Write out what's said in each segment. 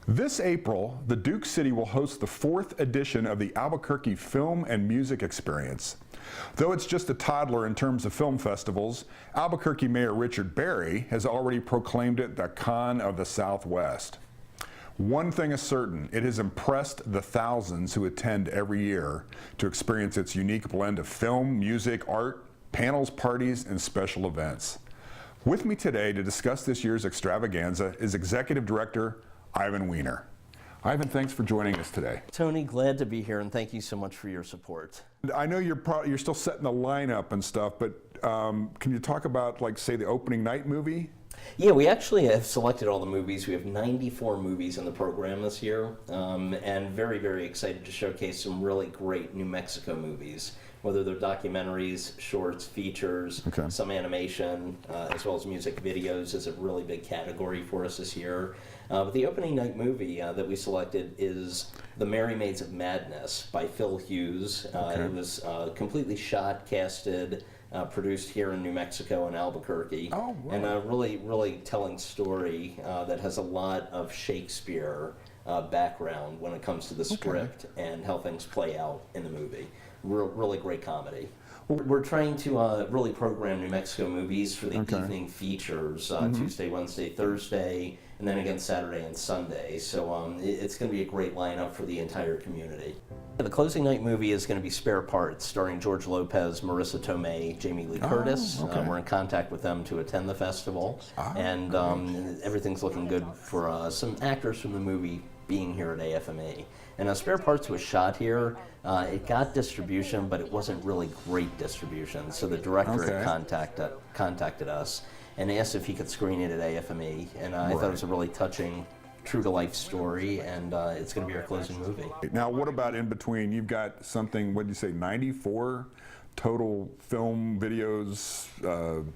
This April, the Duke City will host the 4th edition of the Albuquerque Film and Music Experience. Though it's just a toddler in terms of film festivals, Albuquerque Mayor Richard Berry has already proclaimed it the Con of the Southwest. One thing is certain, it has impressed the thousands who attend every year to experience its unique blend of film, music, art, panels, parties, and special events. With me today to discuss this year's extravaganza is Executive Director Ivan Wiener. Ivan, thanks for joining us today. Tony, glad to be here, and thank you so much for your support. I know you're still setting the lineup and stuff, but can you talk about, like, say, the opening night movie? Yeah, we actually have selected all the movies. We have 94 movies in the program this year, and very, very excited to showcase some really great New Mexico movies, whether they're documentaries, shorts, features, some animation, as well as music videos is a really big category for us this year. But the opening night movie that we selected is The Merry Maids of Madness by Phil Hughes. It was completely shot, casted, produced here in New Mexico in Albuquerque. Oh, wow. And a really, really telling story that has a lot of Shakespeare background when it comes to the script and how things play out in the movie. Really great comedy. We're trying to really program New Mexico movies for the evening features, Tuesday, Wednesday, Thursday, and then again Saturday and Sunday. So it's going to be a great lineup for the entire community. The closing night movie is going to be Spare Parts, starring George Lopez, Marissa Tomei, Jamie Lee Curtis. We're in contact with them to attend the festival, and everything's looking good for some actors from the movie being here at AFME. And Spare Parts was shot here. It got distribution, but it wasn't really great distribution. So the director had contacted us and asked if he could screen it at AFME. And I thought it was a really touching, true-to-life story, and it's going to be our closing movie. Now, what about in between? You've got something, what did you say, 94? Total film, videos,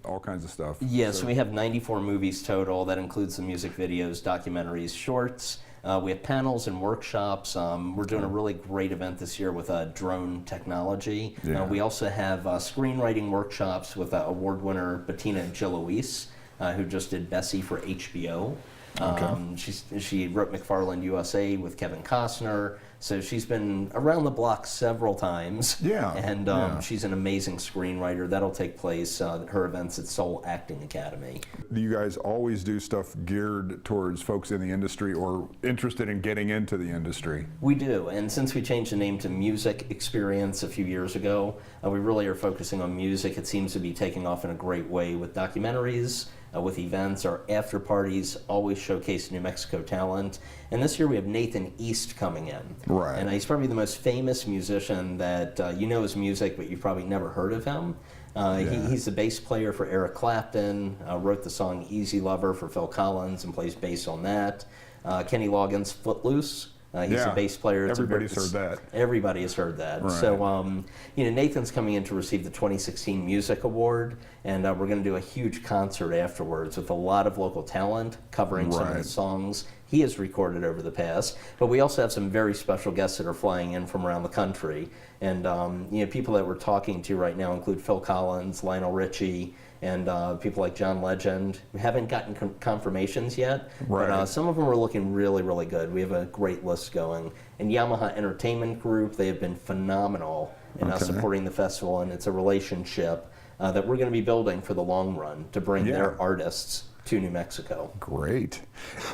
all kinds of stuff. Yeah, so we have 94 movies total. That includes the music videos, documentaries, shorts. We have panels and workshops. We're doing a really great event this year with drone technology. We also have screenwriting workshops with award winner Bettina Giloise, who just did Bessie for HBO. She wrote McFarland USA with Kevin Costner, so she's been around the block several times. And she's an amazing screenwriter. That'll take place her events at Soul Acting Academy. Do you guys always do stuff geared towards folks in the industry or interested in getting into the industry? We do, and since we changed the name to Music Experience a few years ago, we really are focusing on music. It seems to be taking off in a great way with documentaries, with events. Our after parties always showcase New Mexico talent. And this year we have Nathan East coming in. And he's probably the most famous musician that you know his music, but you've probably never heard of him. He's the bass player for Eric Clapton, wrote the song Easy Lover for Phil Collins and plays bass on that. Kenny Loggins' Footloose. He's a bass player. Everybody's heard that. Everybody has heard that. So, you know, Nathan's coming in to receive the 2016 Music Award, and we're going to do a huge concert afterwards with a lot of local talent covering some of the songs he has recorded over the past. But we also have some very special guests that are flying in from around the country. And, you know, people that we're talking to right now include Phil Collins, Lionel Richie, and people like John Legend. We haven't gotten confirmations yet, but some of them are looking really, really good. We have a great list going. And Yamaha Entertainment Group, they have been phenomenal in us supporting the festival, and it's a relationship that we're going to be building for the long run to bring their artists to New Mexico. Great.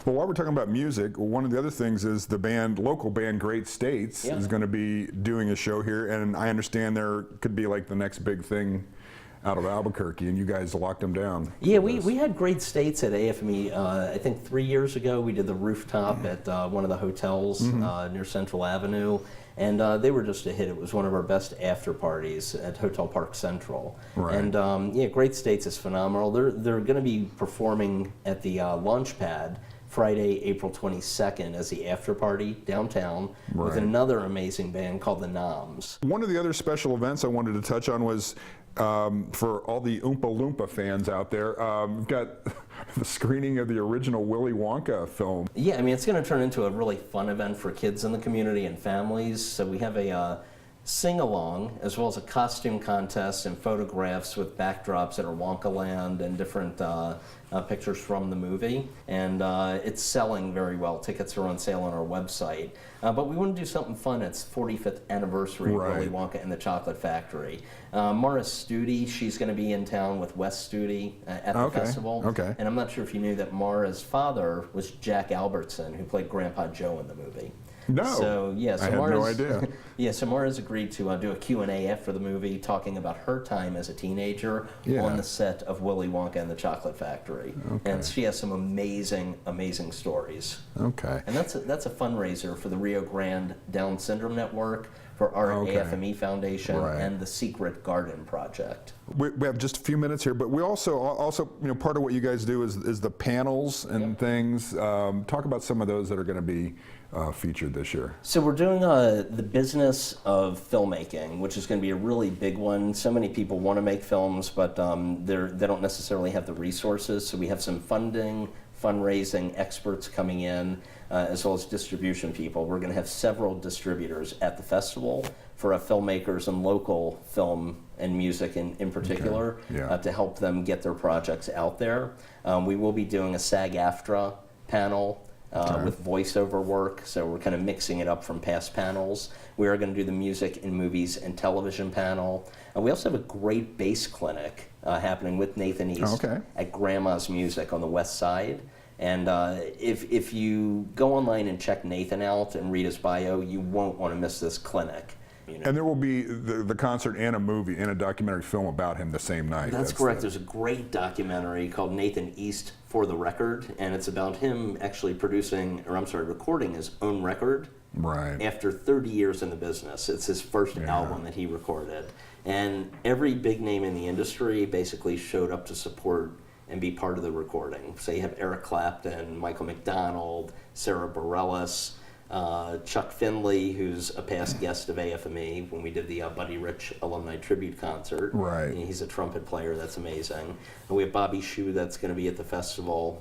Well, while we're talking about music, one of the other things is the band, local band Great States is going to be doing a show here, and I understand there could be like the next big thing out of Albuquerque, and you guys locked them down. Yeah, we had Great States at AFME. I think 3 years ago we did the rooftop at one of the hotels near Central Avenue, and they were just a hit. It was one of our best after parties at Hotel Park Central. And yeah, Great States is phenomenal. They're going to be performing at the Launch Pad Friday, April 22nd as the after party downtown with another amazing band called the Noms. One of the other special events I wanted to touch on was for all the Oompa Loompa fans out there, we've got the screening of the original Willy Wonka film. Yeah, I mean, it's going to turn into a really fun event for kids in the community and families. So we have a sing-along, as well as a costume contest and photographs with backdrops that are Wonka Land and different pictures from the movie. And it's selling very well. Tickets are on sale on our website. But we want to do something fun. It's 45th anniversary of Willy Wonka and the Chocolate Factory. Mara Studi, she's going to be in town with Wes Studi at the festival. Okay. And I'm not sure if you knew that Mara's father was Jack Albertson, who played Grandpa Joe in the movie. No, so, yeah, so I had no idea. Yeah, so Mara's agreed to do a Q&A after the movie, talking about her time as a teenager on the set of Willy Wonka and the Chocolate Factory. And she has some amazing, amazing stories. Okay. And that's a fundraiser for the Rio Grande Down Syndrome Network, for our AFME Foundation, and the Secret Garden Project. We have just a few minutes here, but we also part of what you guys do is the panels and things. Talk about some of those that are going to be featured this year. So we're doing the business of filmmaking, which is going to be a really big one. So many people want to make films, but they don't necessarily have the resources. So we have some funding, fundraising experts coming in, as well as distribution people. We're going to have several distributors at the festival for filmmakers and local film and music in particular, to help them get their projects out there. We will be doing a SAG-AFTRA panel with voiceover work, so we're kind of mixing it up from past panels. We are going to do the music in movies and television panel. We also have a great bass clinic happening with Nathan East at Grandma's Music on the west side. And if you go online and check Nathan out and read his bio, you won't want to miss this clinic. And there will be the concert and a movie and a documentary film about him the same night. That's correct. There's a great documentary called Nathan East for the Record, and it's about him actually recording his own record after 30 years in the business. It's his first album that he recorded. And every big name in the industry basically showed up to support and be part of the recording. So you have Eric Clapton, Michael McDonald, Sarah Bareilles, Chuck Finley, who's a past guest of AFME when we did the Buddy Rich Alumni Tribute Concert. He's a trumpet player that's amazing. And we have Bobby Shue that's going to be at the festival.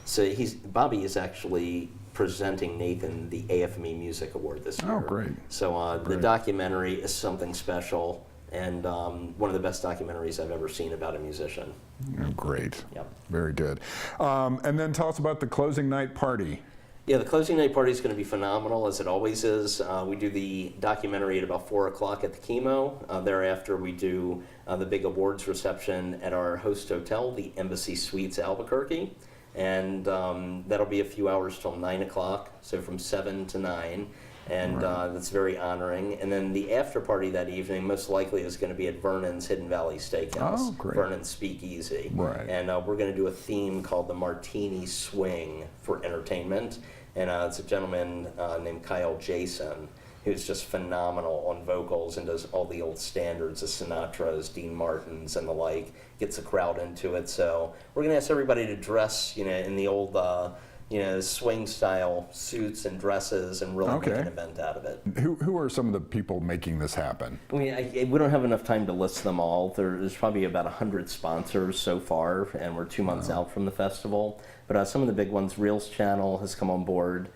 So Bobby is actually presenting Nathan the AFME Music Award this year. Oh, great. So the documentary is something special, and one of the best documentaries I've ever seen about a musician. Oh, great. Yep. Very good. And then tell us about the closing night party. Yeah, the closing night party is going to be phenomenal, as it always is. We do the documentary at about 4 o'clock at the Chemo. Thereafter, we do the big awards reception at our host hotel, the Embassy Suites Albuquerque. And that'll be a few hours till 9 o'clock, so from 7 to 9. And that's very honoring. And then the after party that evening most likely is going to be at Vernon's Hidden Valley Steakhouse, Vernon's Speakeasy. And we're going to do a theme called the Martini Swing for entertainment. And it's a gentleman named Kyle Jason, who's just phenomenal on vocals and does all the old standards, the Sinatras, Dean Martins, and the like, gets the crowd into it. So we're going to ask everybody to dress, in the old swing style suits and dresses, and really make an event out of it. Who are some of the people making this happen? We don't have enough time to list them all. There's probably about 100 sponsors so far, and we're 2 months out from the festival. But some of the big ones, Reels Channel has come on board.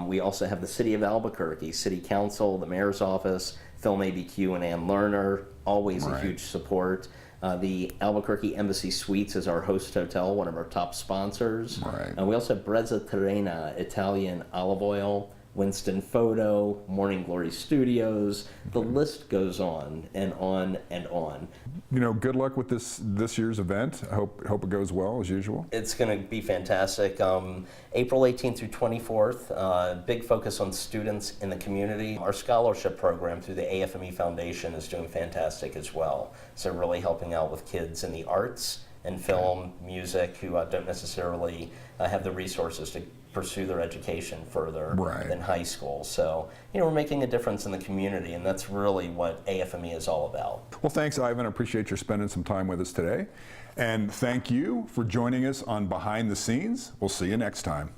We also have the City of Albuquerque, City Council, the Mayor's Office, Film ABQ, and Ann Lerner, always a huge support. The Albuquerque Embassy Suites is our host hotel, one of our top sponsors. We also have Brezza Terrena, Italian olive oil, Winston Photo, Morning Glory Studios. The list goes on and on and on. Good luck with this year's event. I hope it goes well as usual. It's going to be fantastic. April 18th through 24th, big focus on students in the community. Our scholarship program through the AFME Foundation is doing fantastic as well. So really helping out with kids in the arts and film, music, who don't necessarily have the resources to pursue their education further than high school. So, we're making a difference in the community, and that's really what AFME is all about. Well, thanks, Ivan. I appreciate your spending some time with us today. And thank you for joining us on Behind the Scenes. We'll see you next time.